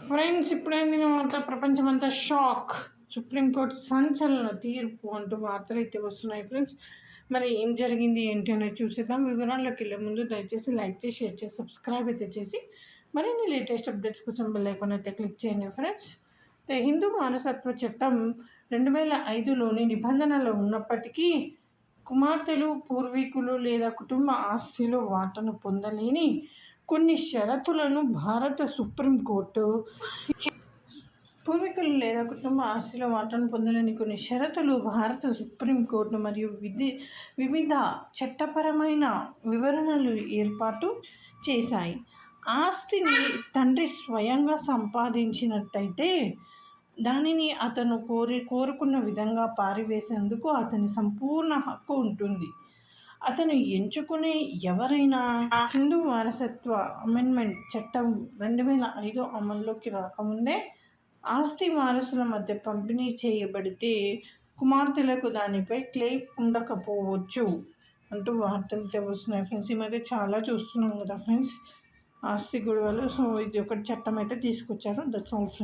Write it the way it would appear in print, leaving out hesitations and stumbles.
Friends ఇప్పుడైంది ప్రపంచమంతా shock. Supreme court సంచలన తీర్పు అంటూ వార్తలు అయితే వస్తున్నాయి ఫ్రెండ్స్. మరి ఏం జరిగింది ఏంటి అనేది చూసేద్దాం. వివరాల్లోకి వెళ్ళే ముందు దయచేసి లైక్ చేసి షేర్ చేసి సబ్స్క్రైబ్ అయితే చేసి మరిన్ని లేటెస్ట్ అప్డేట్స్ కోసం బెల్ ఐకాన్ అయితే క్లిక్ చేయండి ఫ్రెండ్స్. హిందూ వారసత్వ చట్టం 2005లోని నిబంధనలు ఉన్నప్పటికీ కుమార్తెలు పూర్వీకులు లేదా కుటుంబ ఆస్తిలో వాటాను పొందలేని కొన్ని షరతులను భారత సుప్రీంకోర్టు పూర్వీకులు లేదా కుటుంబ ఆస్తిలో వాటాను పొందలేని కొన్ని షరతులు భారత సుప్రీంకోర్టు మరియు వివిధ చట్టపరమైన వివరణలు ఏర్పాటు చేశాయి. ఆస్తిని తండ్రి స్వయంగా సంపాదించినట్టయితే దానిని అతను కోరుకున్న విధంగా పారివేసేందుకు అతని సంపూర్ణ హక్కు ఉంటుంది. అతను ఎంచుకునే ఎవరైనా హిందూ వారసత్వ అమెండ్మెంట్ చట్టం 2005 అమల్లోకి రాకముందే ఆస్తి వారసుల మధ్య పంపిణీ చేయబడితే కుమార్తెలకు దానిపై క్లెయిమ్ ఉండకపోవచ్చు అంటూ వార్తలు వస్తున్నాయి ఫ్రెండ్స్. ఈ మధ్య చాలా చూస్తున్నాం కదా ఫ్రెండ్స్ ఆస్తి గొడవలు. సో ఇది ఒకటి చట్టం అయితే తీసుకొచ్చారు. That's all friends.